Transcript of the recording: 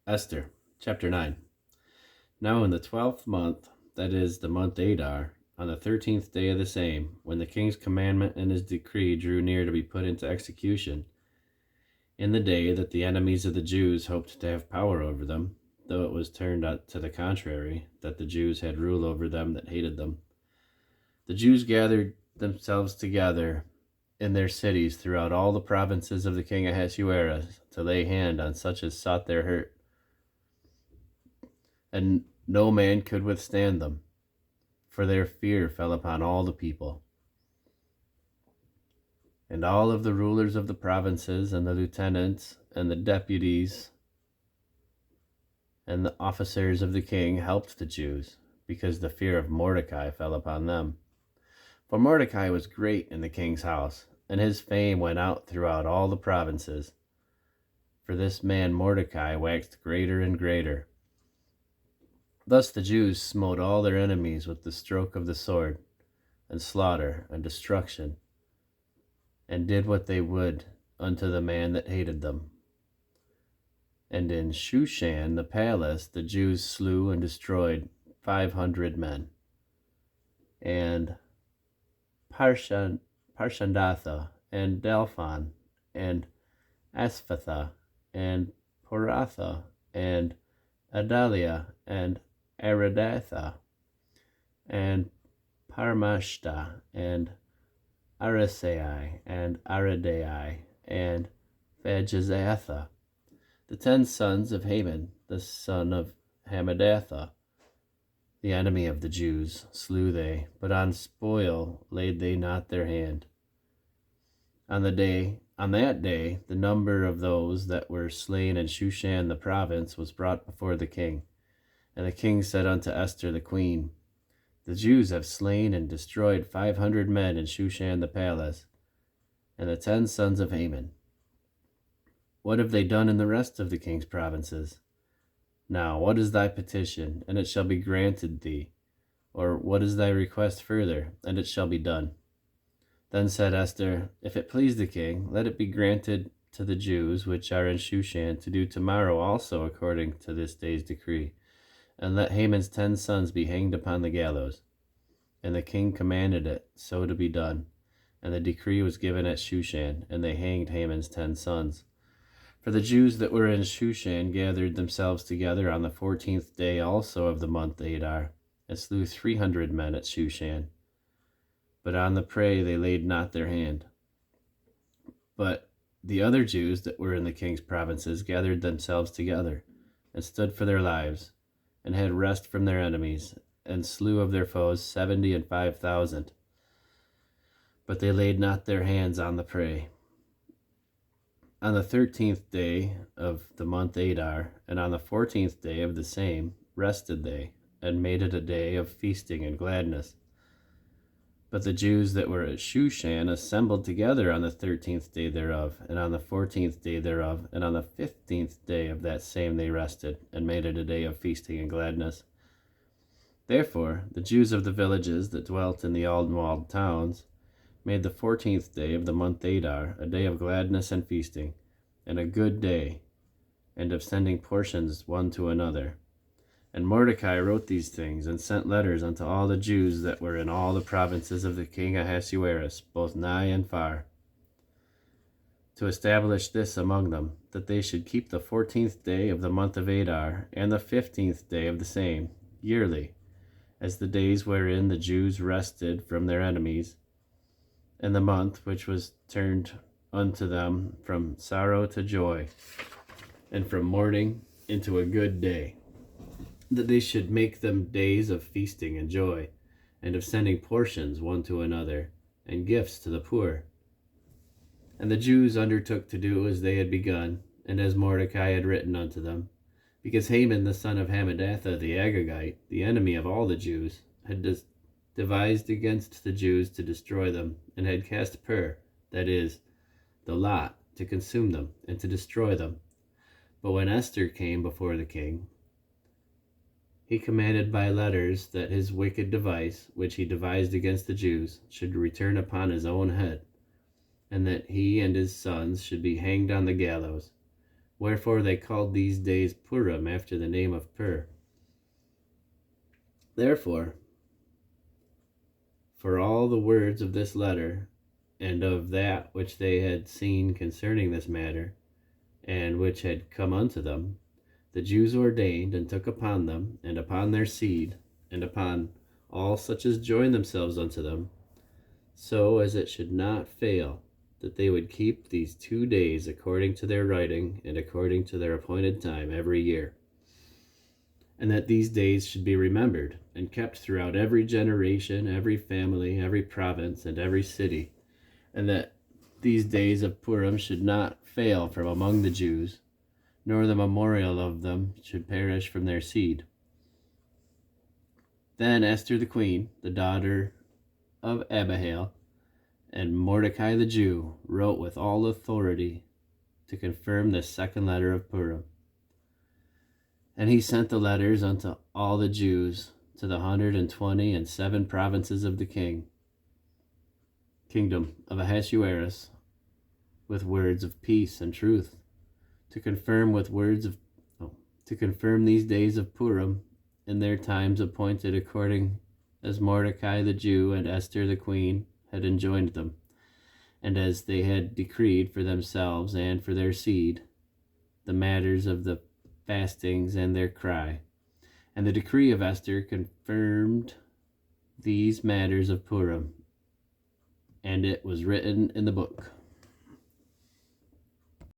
Esther, chapter 9. Now in the 12th month, that is the month Adar, on the 13th day of the same, when the king's commandment and his decree drew near to be put into execution, in the day that the enemies of the Jews hoped to have power over them, though it was turned out to the contrary, that the Jews had rule over them that hated them, the Jews gathered themselves together in their cities throughout all the provinces of the king Ahasuerus to lay hand on such as sought their hurt, and no man could withstand them, for their fear fell upon all the people. And all of the rulers of the provinces, and the lieutenants, and the deputies, and the officers of the king helped the Jews, because the fear of Mordecai fell upon them. For Mordecai was great in the king's house, and his fame went out throughout all the provinces. For this man Mordecai waxed greater and greater. Thus the Jews smote all their enemies with the stroke of the sword, and slaughter, and destruction, and did what they would unto the man that hated them. And in Shushan the palace the Jews slew and destroyed 500 men. And Parshandatha, and Dalphon, and Asphatha, and Poratha, and Adalia, and Aridatha, and Parmashta, and Arasai, and Aradai, and Phajazatha, the 10 sons of Haman, the son of Hammedatha. The enemy of the Jews slew they, but on spoil laid they not their hand. On that day, the number of those that were slain in Shushan the province was brought before the king. And the king said unto Esther the queen, The Jews have slain and destroyed 500 men in Shushan the palace, and the 10 sons of Haman. What have they done in the rest of the king's provinces? Now, what is thy petition, and it shall be granted thee? Or what is thy request further, and it shall be done? Then said Esther, If it please the king, let it be granted to the Jews which are in Shushan to do tomorrow also according to this day's decree, and let Haman's 10 sons be hanged upon the gallows. And the king commanded it so to be done, and the decree was given at Shushan, and they hanged Haman's 10 sons. For the Jews that were in Shushan gathered themselves together on the 14th day also of the month Adar, and slew 300 men at Shushan. But on the prey they laid not their hand. But the other Jews that were in the king's provinces gathered themselves together, and stood for their lives, and had rest from their enemies, and slew of their foes 75,000. But they laid not their hands on the prey. On the 13th day of the month Adar, and on the 14th day of the same, rested they, and made it a day of feasting and gladness. But the Jews that were at Shushan assembled together on the 13th day thereof, and on the 14th day thereof, and on the 15th day of that same they rested, and made it a day of feasting and gladness. Therefore the Jews of the villages that dwelt in the unwalled towns made the 14th day of the month Adar a day of gladness and feasting, and a good day, and of sending portions one to another. And Mordecai wrote these things, and sent letters unto all the Jews that were in all the provinces of the king Ahasuerus, both nigh and far, to establish this among them, that they should keep the 14th day of the month of Adar, and the 15th day of the same, yearly, as the days wherein the Jews rested from their enemies, and the month which was turned unto them from sorrow to joy, and from mourning into a good day, that they should make them days of feasting and joy, and of sending portions one to another, and gifts to the poor. And the Jews undertook to do as they had begun, and as Mordecai had written unto them, because Haman the son of Hammedatha the Agagite, the enemy of all the Jews, had devised against the Jews to destroy them, and had cast pur, that is, the lot, to consume them, and to destroy them. But when Esther came before the king, he commanded by letters that his wicked device, which he devised against the Jews, should return upon his own head, and that he and his sons should be hanged on the gallows. Wherefore they called these days Purim, after the name of Pur. Therefore, for all the words of this letter, and of that which they had seen concerning this matter, and which had come unto them, the Jews ordained and took upon them, and upon their seed, and upon all such as joined themselves unto them, so as it should not fail, that they would keep these 2 days according to their writing, and according to their appointed time every year. And that these days should be remembered, and kept throughout every generation, every family, every province, and every city. And that these days of Purim should not fail from among the Jews, nor the memorial of them should perish from their seed. Then Esther the queen, the daughter of Abihail, and Mordecai the Jew wrote with all authority to confirm this second letter of Purim. And he sent the letters unto all the Jews to the 127 provinces of the kingdom of Ahasuerus, with words of peace and truth, to confirm these days of Purim in their times appointed, according as Mordecai the Jew and Esther the queen had enjoined them, and as they had decreed for themselves and for their seed, the matters of the fastings and their cry. And the decree of Esther confirmed these matters of Purim, and it was written in the book.